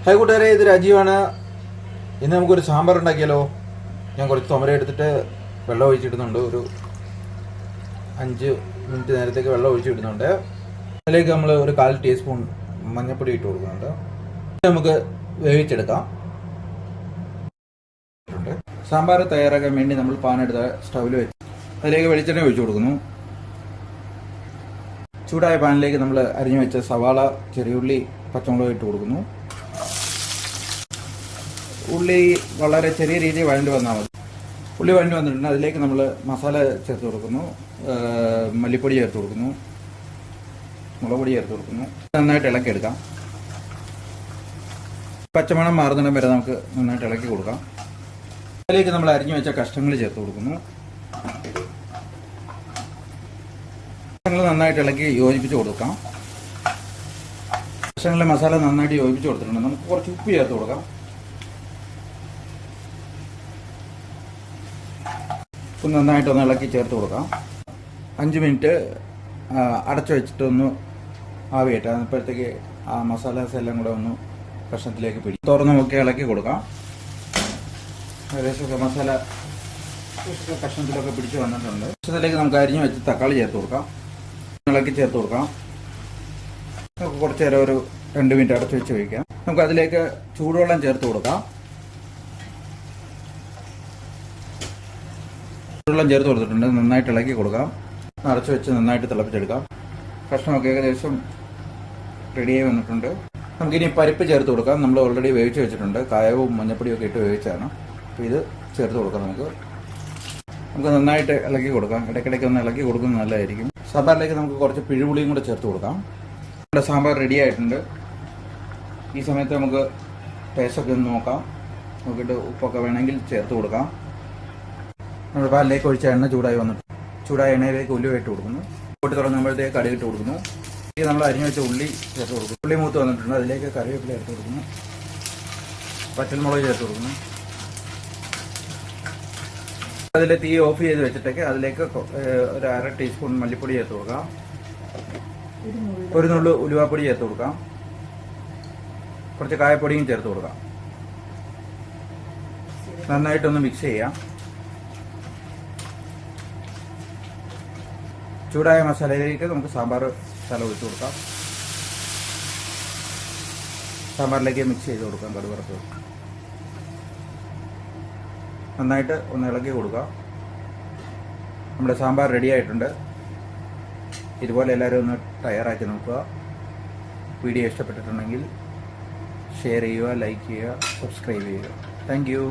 Hi കൂട്ടുകാരെ, ഇത് രാജീവാണ്. ഇന്ന് നമുക്കൊരു സാമ്പാർ ഉണ്ടാക്കിയാലോ. ഞാൻ കുറച്ച് തുമര എടുത്തിട്ട് വെള്ളം ഒഴിച്ചിടുന്നുണ്ട്. ഒരു 5 മിനിറ്റ് നേരത്തേക്ക് വെള്ളം ഒഴിച്ചിടുന്നുണ്ട്. അതിലേക്ക് നമ്മൾ ഒരു 1/4 ടീസ്പൂൺ മഞ്ഞൾപ്പൊടി ഇട്ട് കൊടുക്കുന്നുണ്ട്. നമുക്ക് വേവിച്ചെടുക്കാം. സാമ്പാർ തയ്യാറാക്കാൻ വേണ്ടി നമ്മൾ പാനെടുത്ത് സ്റ്റൗവിൽ വെച്ച് അതിലേക്ക് വെളിച്ചെണ്ണ ഒഴിച്ചു കൊടുക്കുന്നു. ചൂടായ പാനിലേക്ക് നമ്മൾ അരിഞ്ഞു വെച്ച സവാള, ചെറിയുള്ളി, പച്ചമുളക് ഇട്ട് കൊടുക്കുന്നു. ഉള്ളി വളരെ ചെറിയ രീതിയിൽ വഴണ്ടി വന്നാൽ മതി. ഉള്ളി വഴണ്ടി വന്നിട്ടുണ്ട്. അതിലേക്ക് നമ്മൾ മസാല ചേർത്ത് കൊടുക്കുന്നു. മല്ലിപ്പൊടി ചേർത്ത് കൊടുക്കുന്നു, മുളക് പൊടി ചേർത്ത് കൊടുക്കുന്നു. നന്നായിട്ട് ഇളക്കിയെടുക്കാം. പച്ചമണം മാറുന്നിടം വരെ നമുക്ക് നന്നായിട്ട് ഇളക്കി കൊടുക്കാം. അതിലേക്ക് നമ്മൾ അരിഞ്ഞു വെച്ച കഷ്ണങ്ങൾ ചേർത്ത് കൊടുക്കുന്നു. കഷ്ണങ്ങൾ നന്നായിട്ട് ഇളക്കി യോജിപ്പിച്ച് കൊടുക്കാം. കഷ്ണങ്ങളിലെ മസാല നന്നായിട്ട് യോജിപ്പിച്ച് കൊടുത്തിട്ടുണ്ട്. നമുക്ക് കുറച്ച് ഉപ്പ് ചേർത്ത് കൊടുക്കാം. നന്നായിട്ടൊന്ന് ഇളക്കി ചേർത്ത് കൊടുക്കാം. 5 മിനിറ്റ് അടച്ചു വെച്ചിട്ടൊന്ന് ആവിയേറ്റ. അപ്പോഴത്തേക്ക് ആ മസാലാസ് എല്ലാം കൂടെ ഒന്ന് കഷ്ണത്തിലേക്ക് പിടിക്കും. തുറന്ന് നോക്കി ഇളക്കി കൊടുക്കാം. ഏകദേശം മസാല കഷ്ണത്തിലൊക്കെ പിടിച്ച് വന്നിട്ടുണ്ട്. കഷ്ണത്തിലേക്ക് നമുക്ക് അരിഞ്ഞ് വെച്ച് തക്കാളി ചേർത്ത് കൊടുക്കാം. ഇളക്കി ചേർത്ത് കൊടുക്കാം. നമുക്ക് കുറച്ച് നേരം ഒരു 2 മിനിറ്റ് അടച്ചു വെച്ച് വയ്ക്കാം. നമുക്ക് അതിലേക്ക് ചൂടുവെള്ളം ചേർത്ത് കൊടുക്കാം. വെള്ളം ചേർത്ത് കൊടുത്തിട്ടുണ്ട്. നന്നായിട്ട് ഇളക്കി കൊടുക്കാം. അടച്ചു വെച്ച് നന്നായിട്ട് തിളപ്പിച്ചെടുക്കാം. കഷ്ണമൊക്കെ ഏകദേശം റെഡിയായി വന്നിട്ടുണ്ട്. നമുക്കിനി പരിപ്പ് ചേർത്ത് കൊടുക്കാം. നമ്മൾ ഓൾറെഡി വേവിച്ച് വെച്ചിട്ടുണ്ട്. കായവും മഞ്ഞപ്പൊടിയും ഒക്കെ ഇട്ട് വേവിച്ചാണ്. അപ്പോൾ ഇത് ചേർത്ത് കൊടുക്കാം. നമുക്ക് നന്നായിട്ട് ഇളക്കി കൊടുക്കാം. ഇടയ്ക്കിടയ്ക്ക് ഒന്ന് ഇളക്കി കൊടുക്കുന്നത് നല്ലതായിരിക്കും. സാമ്പാറിലേക്ക് നമുക്ക് കുറച്ച് പിഴുപുളിയും കൂടെ ചേർത്ത് കൊടുക്കാം. നമ്മുടെ സാമ്പാർ റെഡി ആയിട്ടുണ്ട്. ഈ സമയത്ത് നമുക്ക് ടേസ്റ്റൊക്കെ ഒന്ന് നോക്കാം. നോക്കിയിട്ട് ഉപ്പൊക്കെ വേണമെങ്കിൽ ചേർത്ത് കൊടുക്കാം. നമ്മൾ പാലിലേക്ക് ഒഴിച്ച എണ്ണ ചൂടായി വന്നിട്ട് ചൂടായ എണ്ണയിലേക്ക് ഉലുവ ഇട്ട് കൊടുക്കുന്നു. പൊട്ടി തുടങ്ങുമ്പോഴത്തേക്ക് കടുക് ഇട്ട് കൊടുക്കുന്നു. ഇത് നമ്മൾ അരിഞ്ഞു വെച്ച ഉള്ളി ചേർത്ത് കൊടുക്കും. ഉള്ളി മൂത്ത് വന്നിട്ടുണ്ട്. അതിലേക്ക് കറിവേപ്പില ചേർത്ത് കൊടുക്കുന്നു. പച്ചമുളക് ചേർത്ത് കൊടുക്കുന്നു. അതിൽ തീ ഓഫ് ചെയ്ത് വെച്ചിട്ടേക്ക് അതിലേക്ക് ഒരു 1/2 ടീസ്പൂൺ മല്ലിപ്പൊടി ചേർത്ത് കൊടുക്കാം. ഒരു നുള്ളു ഉലുവാപ്പൊടി ചേർത്ത് കൊടുക്കാം. കുറച്ച് കായപ്പൊടിയും ചേർത്ത് കൊടുക്കാം. നന്നായിട്ടൊന്ന് മിക്സ് ചെയ്യാം. ചൂടായ മസാലയിലേക്ക് നമുക്ക് സാമ്പാർ മസാല ഒഴിച്ചു കൊടുക്കാം. സാമ്പാറിലേക്ക് മിക്സ് ചെയ്ത് കൊടുക്കാം. കടുവറുത്ത് നന്നായിട്ട് ഒന്ന് ഇളക്കി കൊടുക്കാം. നമ്മുടെ സാമ്പാർ റെഡി ആയിട്ടുണ്ട്. ഇതുപോലെ എല്ലാവരും ഒന്ന് തയ്യാറാക്കി നോക്കുക. വീഡിയോ ഇഷ്ടപ്പെട്ടിട്ടുണ്ടെങ്കിൽ ഷെയർ ചെയ്യുക, ലൈക്ക് ചെയ്യുക, സബ്സ്ക്രൈബ് ചെയ്യുക. Thank you.